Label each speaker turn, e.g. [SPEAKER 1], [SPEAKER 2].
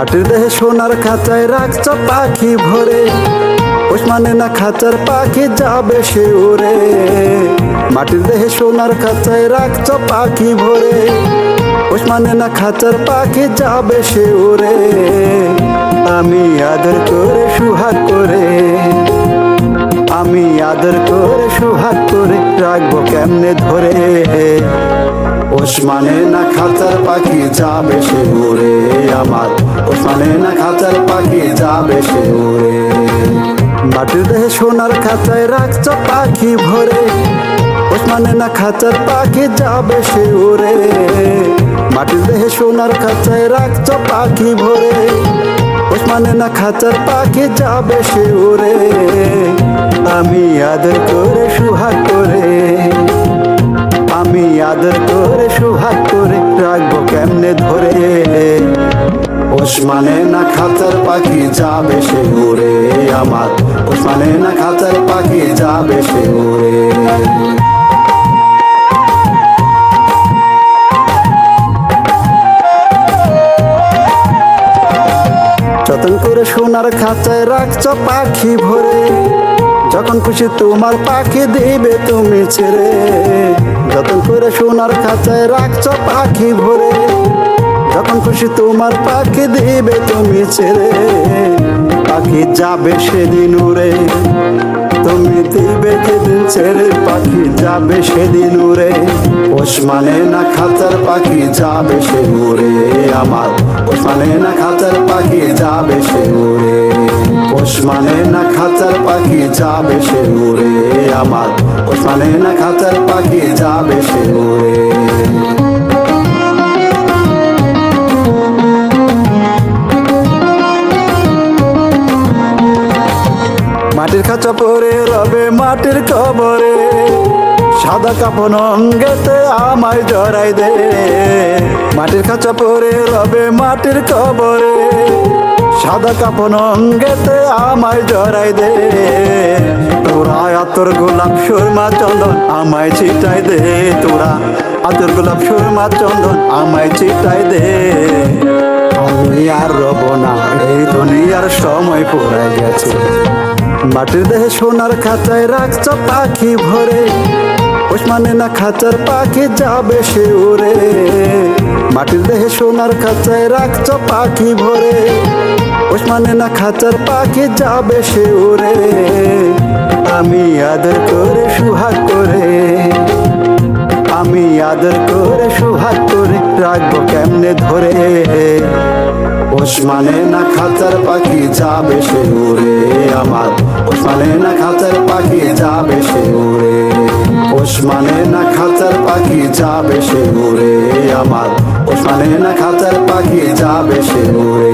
[SPEAKER 1] মাটির দেহে সোনার খাঁচায় রাখছ পাখি ভরে, পোষ মানে না খাঁচার পাখি যাবে সে উড়ে। মাটির দেহে সোনার খাঁচায় রাখছ পাখি ভরে, পোষ মানে না খাঁচার পাখি যাবে সে উড়ে। আমি আদর করে সুহাগ করে, আমি আদর করে সুহাগ করে রাখবো কেমনে ধরে। পোষ মানে না খাঁচার পাখি যাবে সে উড়ে আমার, পোষ মানে না খাঁচার পাখি যাবে সে উড়ে। মাটির দেহে সোনার খাঁচায় রাখছ পাখি ভরে, পোষ মানে না খাঁচার পাখি যাবে সে উড়ে। মাটির দেহে সোনার খাঁচায় রাখছ পাখি ভরে, পোষ মানে না খাঁচার পাখি যাবে সে উড়ে। আমি আদর করে সুহাগ করে, আমি আদর করে সুহাগ করে রাখবো কেমনে ধরে। পোষ মানে না খাঁচার পাখি যাবে সে উড়ে আমার, পোষ মানে না খাঁচার পাখি যাবে সে উড়ে। যতন করে সোনার খাঁচায় রাখছ পাখি ভরে, যখন খুশি তোমার পাখি দিবে তুমি ছেড়ে। যতন করে সোনার খাঁচায় রাখছ পাখি ভরে, যখন খুশি তোমার পাখি দিবে তুমি ছেড়ে। পাখি যাবে সেদিন উড়ে, তুমি দিবে যেদিন ছেড়ে, পাখি যাবে সেদিন উড়ে। পোষ মানে না খাঁচার পাখি যাবে সে উড়ে আমার, পোষ মানে না খাঁচার পাখি যাবে সে উড়ে। পোষ মানে না খাঁচার পাখি যাবে সে উড়ে আমার, পোষ মানে না খাঁচার পাখি যাবে সে উড়ে। মাটির খাঁচা পরে রবে মাটির কবরে, সাদা কাপন অঙ্গেতে আমায় জড়াই দে। মাটির খাঁচা পরে রবে মাটির কবরে, সাদা কাপন অঙ্গেতে আমায় জড়াই দে। তোরা আতর গোলাপ সুরমা চন্দন আমায় ছিটাই দে, তোরা আতর গোলাপ সুরমা চন্দন আমায় ছিটাই দে। আমি আর রব না, এই দুনিয়ার সময় পড়ে গেছে। মাটির দেহে সোনার খাঁচায় রাখছ পাখি ভরে, পোষ মানে না খাঁচার পাখি যাবে সে উড়ে। মাটির দেহে সোনার খাঁচায় রাখছ পাখি ভরে, পোষ মানে না খাঁচার পাখি যাবে সে উড়ে। আমি আদর করে সুহাগ করে, আমি আদর করে সুহাগ করে রাখবো কেমনে ধরে। পোষ মানে না খাঁচার পাখি যাবে সে উড়ে আমার, পোষ মানে না খাঁচার পাখি যাবে সে উড়ে। পোষ মানে না খাঁচার পাখি যাবে সে উড়ে আমার, পোষ মানে না খাঁচার পাখি যাবে সে উড়ে।